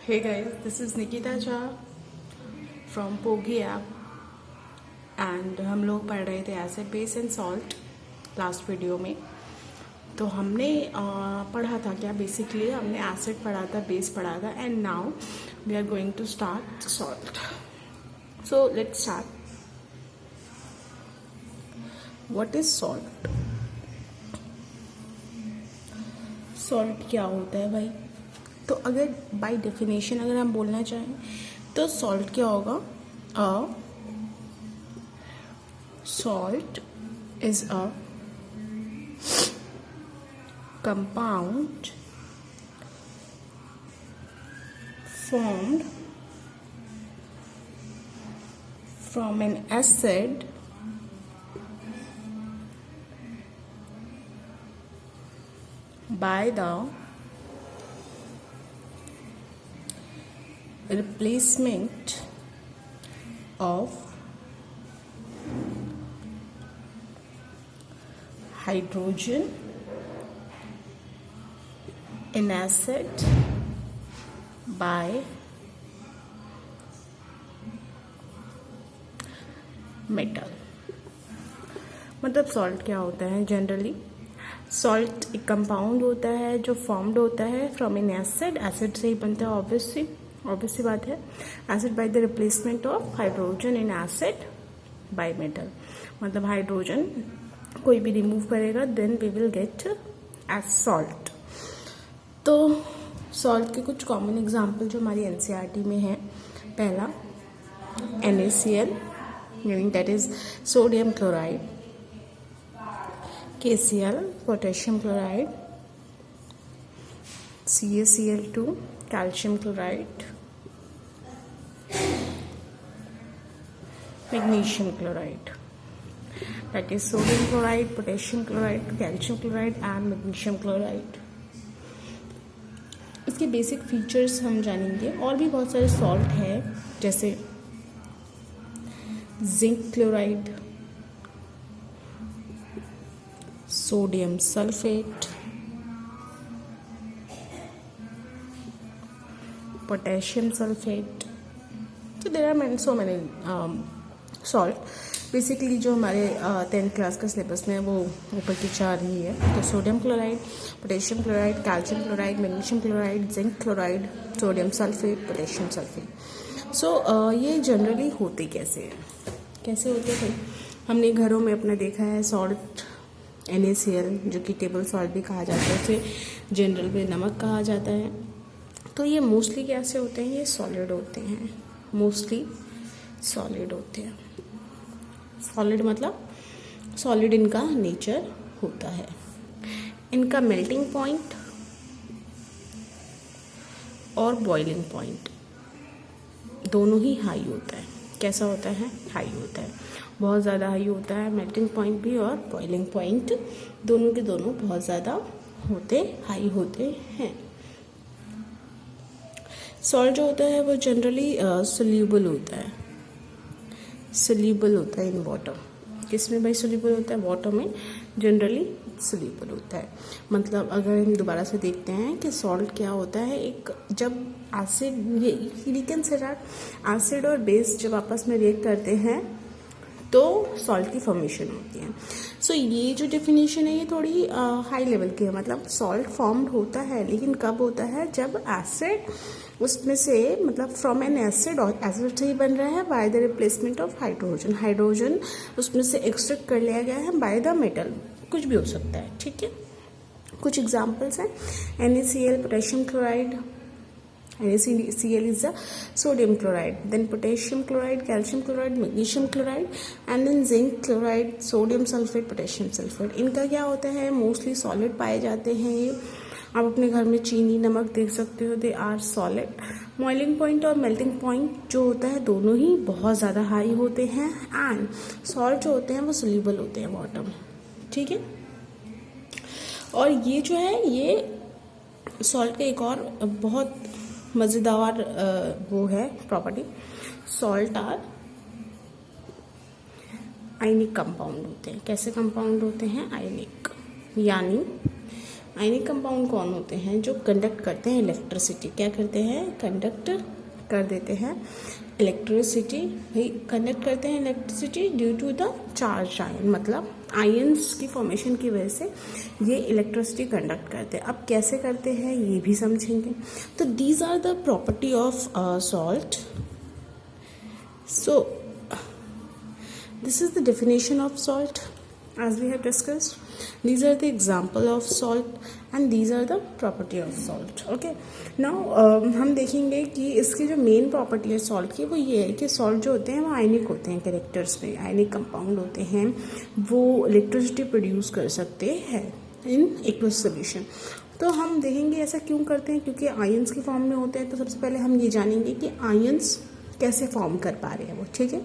Hey guys, this is Nikita Jha from Pogi app and हम लोग पढ़ रहे थे acid base and salt last video में। तो हमने पढ़ा था क्या, बेसिकली हमने एसिड पढ़ा था, बेस पढ़ा था and now we are going to start salt. So let's start. What is salt? Salt क्या होता है भाई? तो अगर बाय डेफिनेशन अगर हम बोलना चाहें तो सॉल्ट क्या होगा? A salt is a compound formed from an acid by the replacement of hydrogen in acid by metal. मतलब सॉल्ट क्या होता है? जनरली सॉल्ट एक कंपाउंड होता है जो फॉर्म्ड होता है फ्रॉम एन एसिड। एसिड से ही बनता है, ऑब्वियसली बात है। Acid by the replacement of hydrogen in acid by metal. मतलब हाइड्रोजन कोई भी रिमूव करेगा then we will get as salt. तो सॉल्ट के कुछ कॉमन एग्जाम्पल जो हमारी एनसीईआरटी में है, पहला NaCl meaning that is sodium chloride, KCl potassium chloride, CaCl2 calcium chloride, magnesium chloride, that is sodium chloride, potassium chloride, calcium chloride and magnesium chloride। इसके basic features हम जानेंगे। और भी बहुत सारे सॉल्ट है जैसे zinc chloride, sodium sulphate, potassium sulphate. तो there are so many salt. Basically जो हमारे 10th क्लास का सिलेबस में है वो ऊपर की चार ही है। तो sodium chloride, potassium chloride, calcium chloride, magnesium chloride, zinc chloride, sodium sulphate, potassium sulphate. So ये जनरली होते कैसे होते हैं? हमने घरों में अपना देखा है सॉल्ट NaCl जो कि टेबल सॉल्ट भी कहा जाता है, उसे जनरल में नमक कहा जाता है। तो ये मोस्टली कैसे होते हैं? ये सॉलिड होते हैं, मोस्टली सॉलिड होते हैं। सॉलिड मतलब सॉलिड इनका नेचर होता है। इनका मेल्टिंग पॉइंट और बॉइलिंग पॉइंट दोनों ही हाई होता है। कैसा होता है? हाई होता है, बहुत ज़्यादा हाई होता है। मेल्टिंग पॉइंट भी और बॉइलिंग पॉइंट दोनों के दोनों बहुत ज़्यादा हाई होते हैं। सॉल्ट जो होता है वो जनरली सोल्यूबल होता है, इन वाटर। किस में भाई सोल्यूबल होता है? वाटर में जनरली सोल्यूबल होता है। मतलब अगर हम दोबारा से देखते हैं कि सॉल्ट क्या होता है, एक जब एसिड, ये कैन से एसिड और बेस जब आपस में रिएक्ट करते हैं तो सॉल्ट की फॉर्मेशन होती है। सो ये जो डेफिनेशन है ये थोड़ी हाई लेवल की है। मतलब सॉल्ट फॉर्म्ड होता है, लेकिन कब होता है? जब एसिड उसमें से, मतलब फ्रॉम एन एसिड, और एसिड से ही बन रहा है bye the replacement of hydrogen उसमें से एक्सट्रैक्ट कर लिया गया है बाय द मेटल। कुछ भी हो सकता है, ठीक है। कुछ एग्जाम्पल्स हैं NaCl potassium chloride, NaCl is the sodium chloride, then potassium chloride, calcium chloride, magnesium chloride and then zinc chloride, sodium sulfate, potassium sulfate। इनका क्या होता है? मोस्टली सॉलिड पाए जाते हैं ये। आप अपने घर में चीनी, नमक देख सकते हो, they are solid. Boiling point और मेल्टिंग पॉइंट जो होता है दोनों ही बहुत ज़्यादा हाई होते हैं। एंड सॉल्ट जो होते हैं वो सोल्यूबल होते हैं वाटर में, ठीक है। और ये जो है ये सॉल्ट का एक और बहुत मज़ेदार वो है property, salt are ionic compound होते हैं। कैसे कंपाउंड होते हैं? आयनिक, यानी आयनिक कंपाउंड कौन होते हैं? जो कंडक्ट करते हैं इलेक्ट्रिसिटी। क्या करते हैं? कंडक्ट कर देते हैं इलेक्ट्रिसिटी। भाई कंडक्ट करते हैं electricity due to the charge ion, मतलब आयंस की फॉर्मेशन की वजह से ये इलेक्ट्रिसिटी कंडक्ट करते हैं। अब कैसे करते हैं ये भी समझेंगे। तो these are the property of salt. So this is the definition of salt as we have discussed. These are the example of salt and these are the property of salt. Okay, now हम देखेंगे कि इसकी जो main property है salt की वो ये है कि सॉल्ट जो होते हैं वो आयनिक होते हैं कैरेक्टर्स में, आयनिक कंपाउंड होते हैं, वो इलेक्ट्रिसिटी प्रोड्यूस कर सकते हैं इन एक्वस सोल्यूशन। तो हम देखेंगे ऐसा क्यों करते हैं, क्योंकि आयंस की फॉर्म में होते हैं। तो सबसे पहले हम ये जानेंगे कि आयंस कैसे फॉर्म कर पा रहे हैं वो, ठीक है।